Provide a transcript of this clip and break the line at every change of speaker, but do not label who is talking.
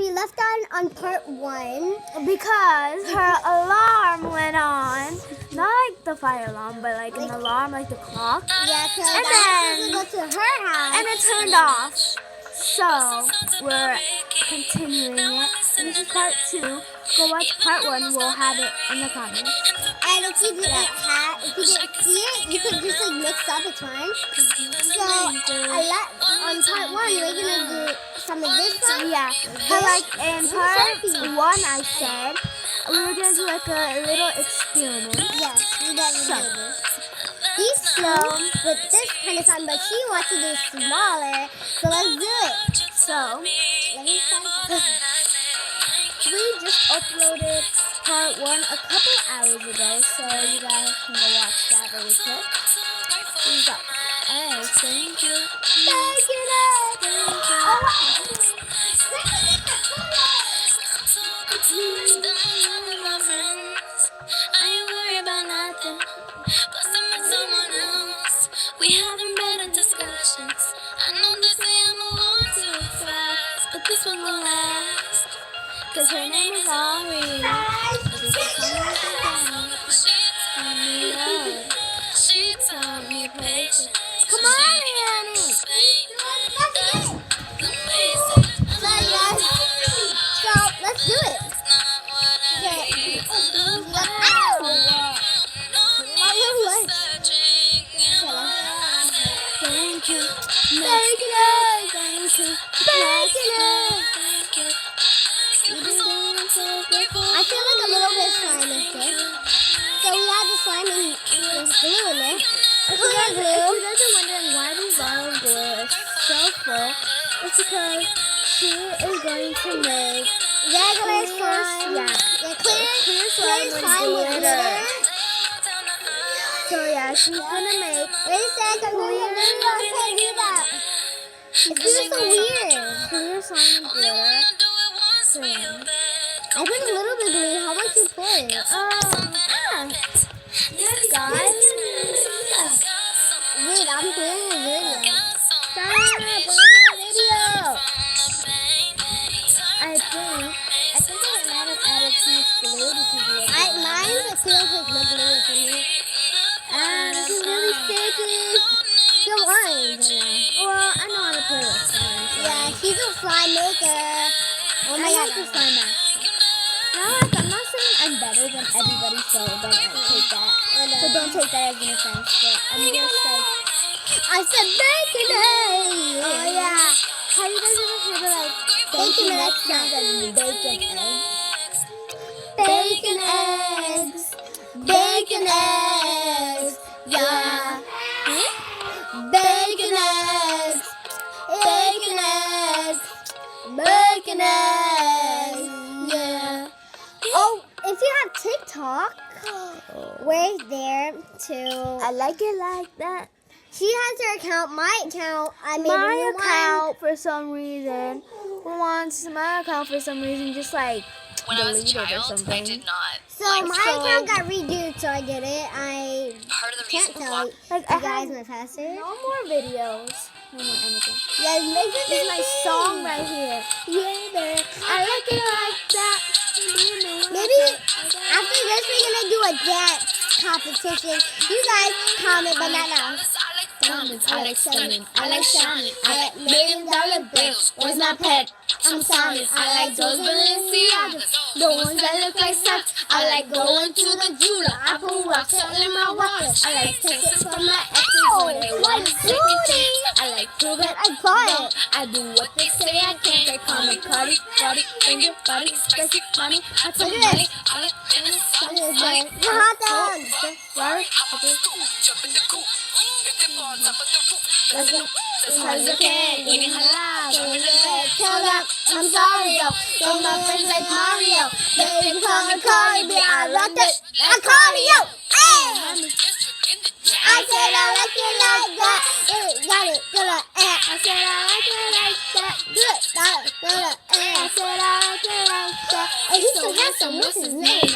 we left on part 1
because her alarm went on. Not like the fire alarm, but like an alarm, like the clock.
Yeah, because
And
I was
then-
supposed to go to her house.
And it turned off. So we're continuing it. This is part 2. Go watch part 1. We'll have it in the comments.
And if you didn't see it, you could just like mix up. It's fine. So on part 1, we're gonna do some of this one.
Yeah, but like in part 1, I said we were gonna do like a little experiment.
Yes, we definitely
So.
do this. These two with this kind of fun, but she wants to do smaller. So let's do it.
So
Let me start.
we just uploaded part 1 a couple hours ago, so you guys can go watch that really quick. We got thank you.
We having better discussions. I know they say I'm a one too fast, but this one gon' last.
Cause her name is Ari.
She taught me patience.
Come on, Annie.
So let's do it.
Thank you.
I feel like a little bit slime is good. So we have the slime and there's glue in there.
If you guys are wondering why this bottle of glue is so full, it's because she is going to make
Regular
clear
slime.
clear slime with glitter. So yeah, she's gonna make
Wait a second, It's just so weird.
clear slime with glitter. So yeah.
I put a little bit of glue. How much you put?
Yes, guys.
Wait, I'm doing a video.
Stop! We're making a video. I think I might have added too much glue because
Mine feels like no glue is in here.
this is really sticky.
Still orange.
Well, I know how to play with slime. So.
Yeah, she's a slime maker. Oh my
I
god.
like the slime master. Now, like, I'm not saying I'm better than everybody, so don't take that. So don't take that as an offense. But I'm just like,
I said bacon eggs.
oh yeah. Have you guys ever heard of like
Bacon
bacon
eggs.
and bacon eggs?
Bacon eggs. Bacon eggs. Yeah. Bacon eggs. Bacon eggs. Bacon eggs. Yeah. Oh, if you have TikTok, we're there too.
I like it like that.
She has her account, my account. I made a
My
new
account for some reason wants my account for some reason just like
When I was a
deleted or
child, I
something.
did not.
So my
so-
account got redoed, so I did it. I
Part of the
can't
reason
tell
why.
you
Like I
guys
have
my password.
no more videos. No more anything.
Yeah, make it
This is my song right here. Yeah, babe. I like it like that.
Maybe after this we're gonna do a dance competition. You guys comment, but not now.
I like stunning, I like shining, I like $1 million bills. Where's my pet? I'm sorry. I like those Balenciagas, the ones that look like socks. I like going to the jeweler. I put rocks all in my wallet. I like texts from my exes when they want to take me chance. I like prove that I got it. I do what they say I can't. They call me Cardi, Cardi, finger, body, spicy, mommy. I told
Look at
money,
this.
all in the sun.
The hot dogs.
Cause you can, eating halal,
Tell them I'm sorry, yo. Don't my friends like Mario. They call me Cardi, but I rock it like cardio. Hey! I said I like it like that. Got it, good. I said I like it like that. Good, got it, good. I said I like it like that. Oh, he's so handsome. What's his name?